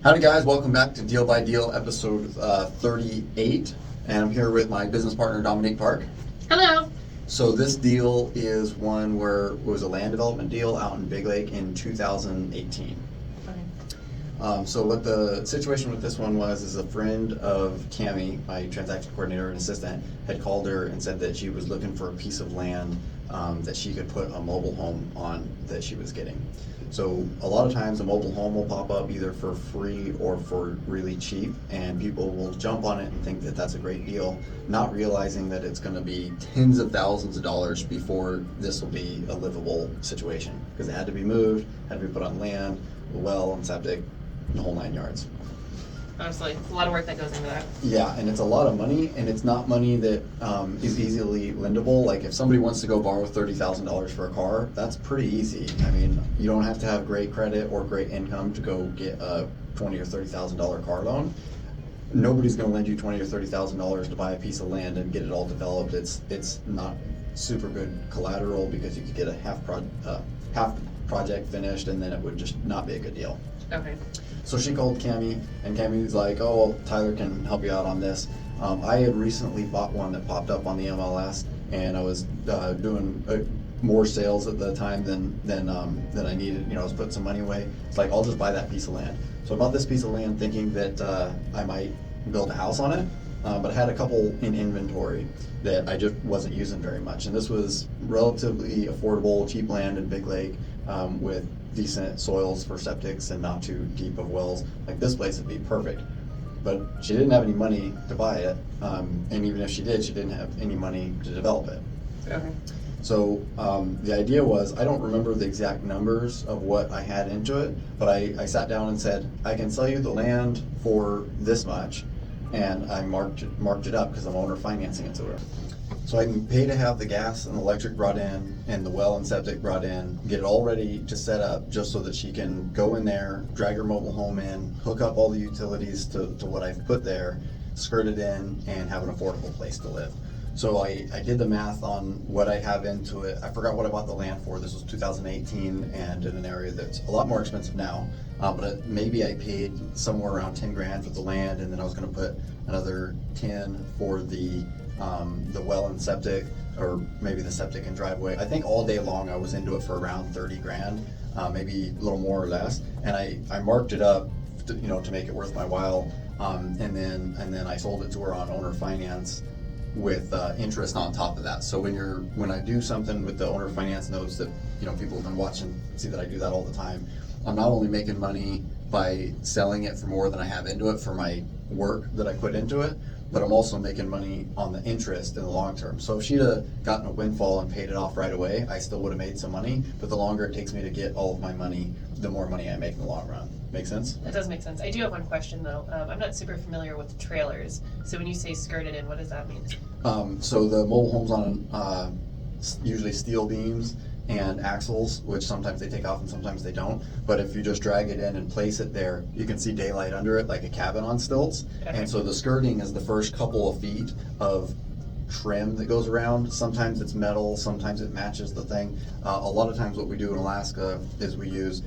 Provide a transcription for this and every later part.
Howdy guys, welcome back to Deal by Deal episode 38, and I'm here with my business partner Dominique Park. Hello. So this deal is one where it was a land development deal out in Big Lake in 2018. So what the situation with this one was is a friend of Cammie, my transaction coordinator and assistant, had called her and said that she was looking for a piece of land that she could put a mobile home on that she was getting. So a lot of times a mobile home will pop up either for free or for really cheap, and people will jump on it and think that that's a great deal, not realizing that it's going to be tens of thousands of dollars before this will be a livable situation, because it had to be moved, had to be put on land, a well and septic, the whole 9 yards. Honestly, it's a lot of work that goes into that. Yeah, and it's a lot of money, and it's not money that is easily lendable. Like if somebody wants to go borrow $30,000 for a car, that's pretty easy. I mean, you don't have to have great credit or great income to go get a $20,000 or $30,000 car loan. Nobody's going to lend you $20,000 or $30,000 to buy a piece of land and get it all developed. It's not super good collateral because you could get a half project finished, and then it would just not be a good deal. Okay. So she called Cammie, and Cammie's like, "Oh, well, Tyler can help you out on this." I had recently bought one that popped up on the MLS, and I was doing more sales at the time than I needed. You know, I was putting some money away. It's like, I'll just buy that piece of land. So I bought this piece of land thinking that I might build a house on it, but I had a couple in inventory that I just wasn't using very much. And this was relatively affordable, cheap land in Big Lake with decent soils for septics and not too deep of wells. Like this place would be perfect, but she didn't have any money to buy it, and even if she did, she didn't have any money to develop it. Okay. So the idea was, I don't remember the exact numbers of what I had into it, but I sat down and said, I can sell you the land for this much, and I marked it up because I'm owner financing it to her. So I can pay to have the gas and electric brought in and the well and septic brought in, get it all ready to set up just so that she can go in there, drag her mobile home in, hook up all the utilities to what I've put there, skirt it in, and have an affordable place to live. So I did the math on what I have into it. I forgot what I bought the land for. This was 2018 and in an area that's a lot more expensive now. But maybe I paid somewhere around 10 grand for the land, and then I was going to put another 10 for the well and septic, or maybe the septic and driveway. I think all day long I was into it for around 30 grand, maybe a little more or less. And I marked it up to make it worth my while. And then I sold it to her on owner finance with interest on top of that. So when I do something with the owner finance notes, that people have been watching see that I do that all the time. I'm not only making money by selling it for more than I have into it for my work that I put into it, but I'm also making money on the interest in the long term. So if she'd have gotten a windfall and paid it off right away, I still would have made some money, but the longer it takes me to get all of my money, the more money I make in the long run. Make sense? That does make sense. I do have one question though. I'm not super familiar with trailers. So when you say skirted in, what does that mean? So the mobile home's on usually steel beams and axles, which sometimes they take off and sometimes they don't. But if you just drag it in and place it there, you can see daylight under it like a cabin on stilts. Okay. And so the skirting is the first couple of feet of trim that goes around. Sometimes it's metal, sometimes it matches the thing. A lot of times what we do in Alaska is we use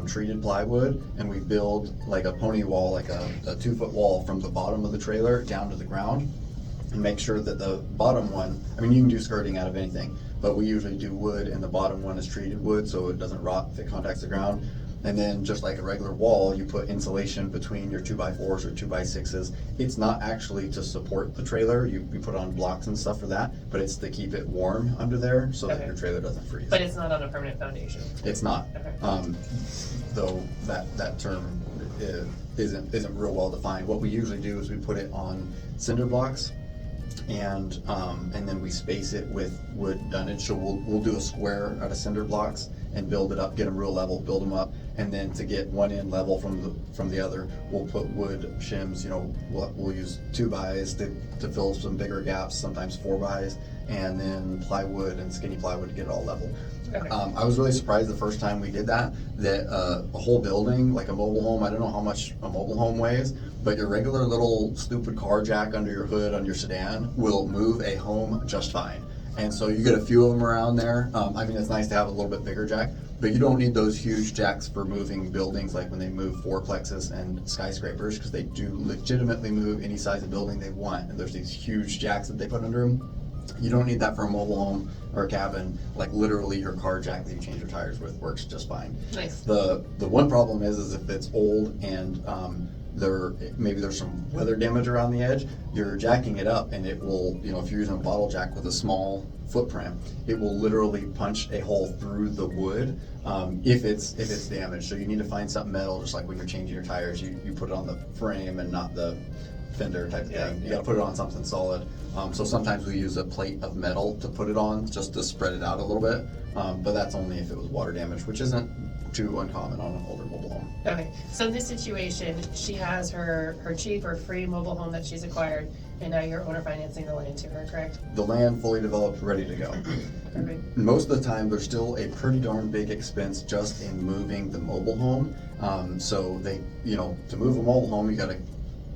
treated plywood, and we build like a pony wall, like a 2-foot wall from the bottom of the trailer down to the ground, and make sure that the bottom one, I mean, you can do skirting out of anything, but we usually do wood, and the bottom one is treated wood so it doesn't rot if it contacts the ground. And then just like a regular wall, you put insulation between your 2x4s or 2x6s. It's not actually to support the trailer. You put on blocks and stuff for that, but it's to keep it warm under there so that your trailer doesn't freeze. But it's not on a permanent foundation. It's not. Okay. Though that term isn't real well defined. What we usually do is we put it on cinder blocks, and then we space it with wood dunnage. So we'll do a square out of cinder blocks and build it up, get them real level, build them up, and then to get one end level from the other, we'll put wood shims. We'll use 2x to fill some bigger gaps, sometimes 4x, and then plywood and skinny plywood to get it all level. Okay. I was really surprised the first time we did that a whole building, like a mobile home, I don't know how much a mobile home weighs, but your regular little stupid car jack under your hood on your sedan will move a home just fine. And so you get a few of them around there. I mean, it's nice to have a little bit bigger jack, But you don't need those huge jacks for moving buildings, like when they move fourplexes and skyscrapers, because they do legitimately move any size of building they want. And there's these huge jacks that they put under them. You don't need that for a mobile home or a cabin. Like literally your car jack that you change your tires with works just fine. Nice. The one problem is if it's old and maybe there's some weather damage around the edge, you're jacking it up and it will, if you're using a bottle jack with a small footprint, it will literally punch a hole through the wood if it's damaged. So you need to find something metal, just like when you're changing your tires, you put it on the frame and not the fender type of thing. You got to put it on something solid. So sometimes we use a plate of metal to put it on, just to spread it out a little bit. But that's only if it was water damage, which isn't too uncommon on an older mobile home. Okay, so in this situation, she has her cheap or free mobile home that she's acquired, and now you're owner financing the land to her, correct? The land fully developed, ready to go. Perfect. Most of the time, there's still a pretty darn big expense just in moving the mobile home. So to move a mobile home, you got to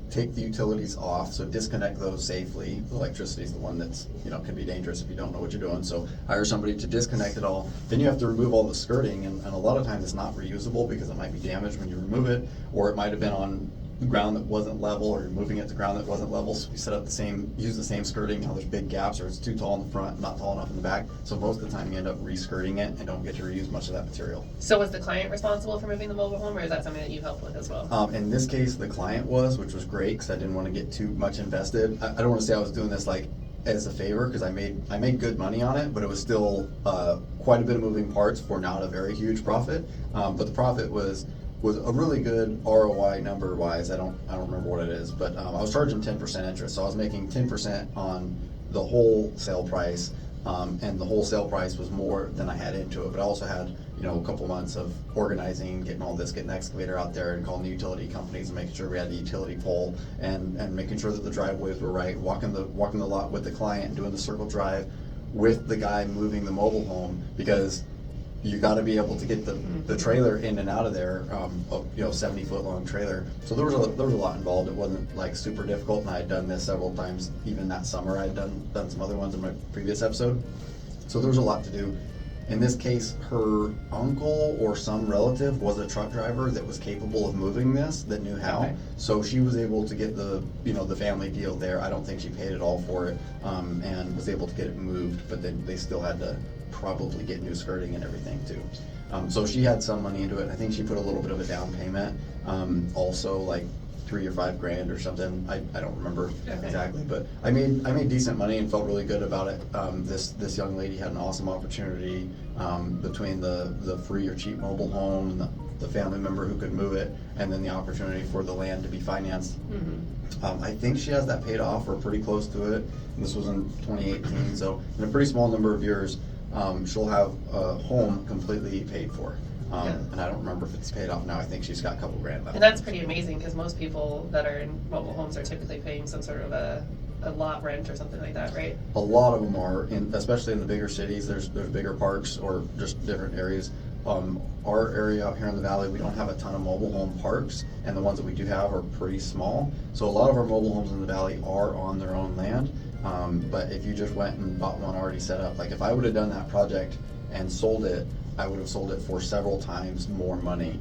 take the utilities off, so disconnect those safely. The electricity is the one that's, can be dangerous if you don't know what you're doing. So hire somebody to disconnect it all. Then you have to remove all the skirting, and a lot of times it's not reusable because it might be damaged when you remove it, or it might have been on the ground that wasn't level, or you're moving it to ground that wasn't level. So you use the same skirting. Now there's big gaps, or it's too tall in the front, not tall enough in the back. So most of the time you end up re-skirting it and don't get to reuse much of that material. So was the client responsible for moving the mobile home, or is that something that you helped with as well? In this case, the client was, which was great because I didn't want to get too much invested. I don't want to say I was doing this like as a favor, because I made good money on it, but it was still quite a bit of moving parts for not a very huge profit. But the profit was a really good ROI number wise. I don't remember what it is, but I was charging 10% interest, so I was making 10% on the whole sale price, and the whole sale price was more than I had into it. But I also had a couple months of organizing, getting the excavator out there and calling the utility companies and making sure we had the utility pole and making sure that the driveways were right, walking the lot with the client and doing the circle drive with the guy moving the mobile home, because you got to be able to get the trailer in and out of there, 70-foot long trailer. So there was a lot involved. It wasn't like super difficult, and I had done this several times. Even that summer, I had done some other ones in my previous episode. So there was a lot to do. In this case, her uncle or some relative was a truck driver that was capable of moving this, that knew how. Okay. So she was able to get the family deal there. I don't think she paid it all for it, and was able to get it moved. But then they still had to probably get new skirting and everything too. So she had some money into it. I think she put a little bit of a down payment, also like $3,000 or $5,000 or something. I don't remember exactly, but I made decent money and felt really good about it. This young lady had an awesome opportunity between the free or cheap mobile home and the family member who could move it, and then the opportunity for the land to be financed. Mm-hmm. I think she has that paid off or pretty close to it. And this was in 2018, so in a pretty small number of years, she'll have a home completely paid for. And I don't remember if it's paid off now. I think she's got a couple grand left. And that's pretty amazing, because most people that are in mobile homes are typically paying some sort of a lot rent or something like that, right? A lot of them are, especially in the bigger cities. There's bigger parks or just different areas. Our area out here in the valley, we don't have a ton of mobile home parks, and the ones that we do have are pretty small. So a lot of our mobile homes in the valley are on their own land. But if you just went and bought one already set up, like if I would have done that project and sold it, I would have sold it for several times more money,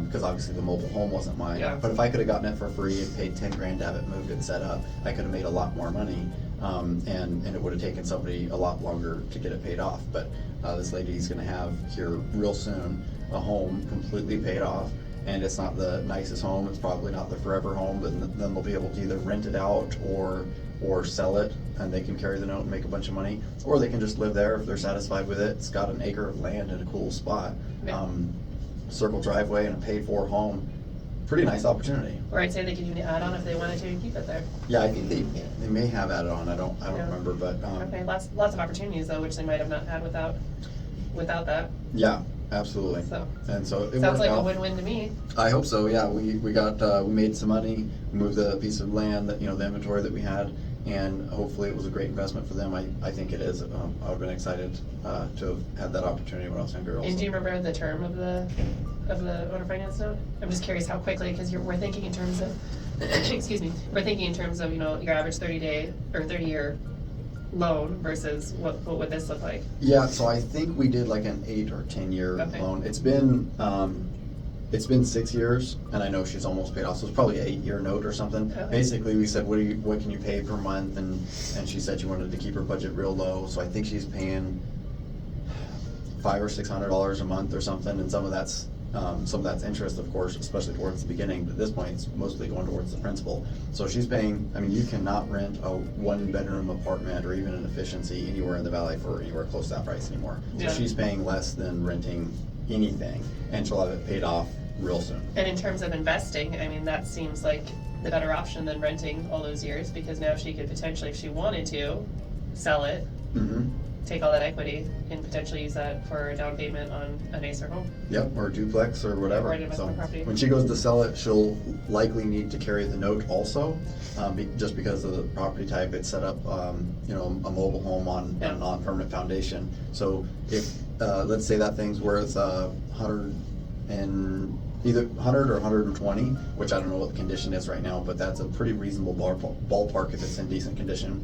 because obviously the mobile home wasn't mine. Yeah. But if I could have gotten it for free and paid 10 grand to have it moved and set up, I could have made a lot more money, and it would have taken somebody a lot longer to get it paid off. But this lady's going to have here real soon a home completely paid off, and it's not the nicest home. It's probably not the forever home, but then they'll be able to either rent it out or sell it, and they can carry the note and make a bunch of money, or they can just live there if they're satisfied with it. It's got an acre of land in a cool spot, circle driveway and a paid-for home. Pretty nice opportunity. Or I'd say they could even add on if they wanted to and keep it there. Yeah, I think they may have added on. I don't remember, but okay, lots of opportunities though, which they might have not had without that. Yeah, absolutely. So and so it sounds like out. a win-win to me. I hope so. Yeah, we made some money. We moved the piece of land that the inventory that we had, and hopefully it was a great investment for them. I think it is. I would have been excited to have had that opportunity when I was younger. Also. And do you remember the term of the owner finance note? I'm just curious how quickly, because we're thinking in terms of excuse me, we're thinking in terms of your average 30-day or 30-year loan versus what would this look like? Yeah, so I think we did like an 8 or 10 year Okay. loan. It's been 6 years, and I know she's almost paid off, so it's probably an 8 year note or something. Okay. Basically, we said, what can you pay per month? And she said she wanted to keep her budget real low, so I think she's paying $500 or $600 a month or something, and some of that's interest, of course, especially towards the beginning, but at this point, it's mostly going towards the principal. So she's paying, I mean, you cannot rent a 1-bedroom apartment or even an efficiency anywhere in the valley for anywhere close to that price anymore. So Yeah. she's paying less than renting anything, and she'll have it paid off real soon. And in terms of investing, I mean, that seems like the better option than renting all those years, because now she could potentially, if she wanted to, sell it, Mm-hmm. take all that equity, and potentially use that for a down payment on a nicer home. Yep, or duplex or whatever. Or an investment property. When she goes to sell it, she'll likely need to carry the note also, just because of the property type. It's set up, a mobile home on Yeah. a non-permanent foundation. So if, let's say that thing's worth either 100 or 120, which I don't know what the condition is right now, but that's a pretty reasonable ballpark if it's in decent condition.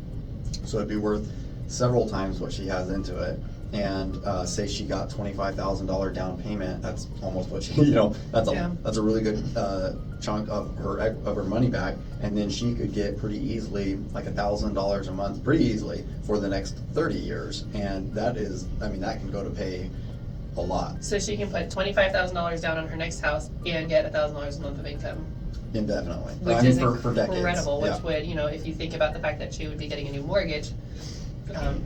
So it'd be worth several times what she has into it. And say she got $25,000 down payment, that's almost what she, that's a really good chunk of her money back. And then she could get pretty easily like $1,000 a month, pretty easily for the next 30 years. And that can go to pay a lot. So she can put $25,000 down on her next house and get $1,000 a month of income. Indefinitely. Which is for decades. incredible, which Yeah. would, if you think about the fact that she would be getting a new mortgage,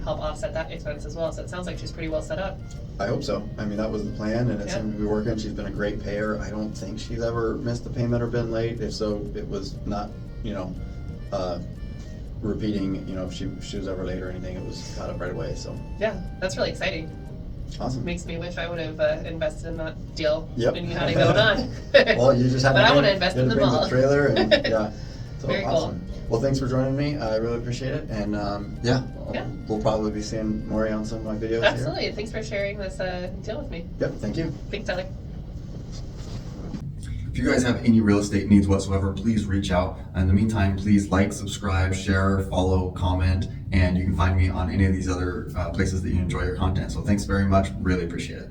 help offset that expense as well. So it sounds like she's pretty well set up. I hope so. I mean, that was the plan, and it Yeah. seemed to be working. She's been a great payer. I don't think she's ever missed a payment or been late. If so, it was not, repeating, if she was ever late or anything, it was caught up right away, so. Yeah, that's really exciting. Awesome. Makes me wish I would have invested in that deal Yep. when you had it going on. Well, you just had But to I wanna bring- invest you had in to them bring all. the trailer, and yeah. So Very cool. awesome. Well, thanks for joining me. I really appreciate it, and Yeah. we'll probably be seeing Maury on some of my videos here. Absolutely. Thanks for sharing this deal with me. Yep, thank you. Thanks, Tyler. If you guys have any real estate needs whatsoever, please reach out. In the meantime, please like, subscribe, share, follow, comment, and you can find me on any of these other places that you enjoy your content. So thanks very much. Really appreciate it.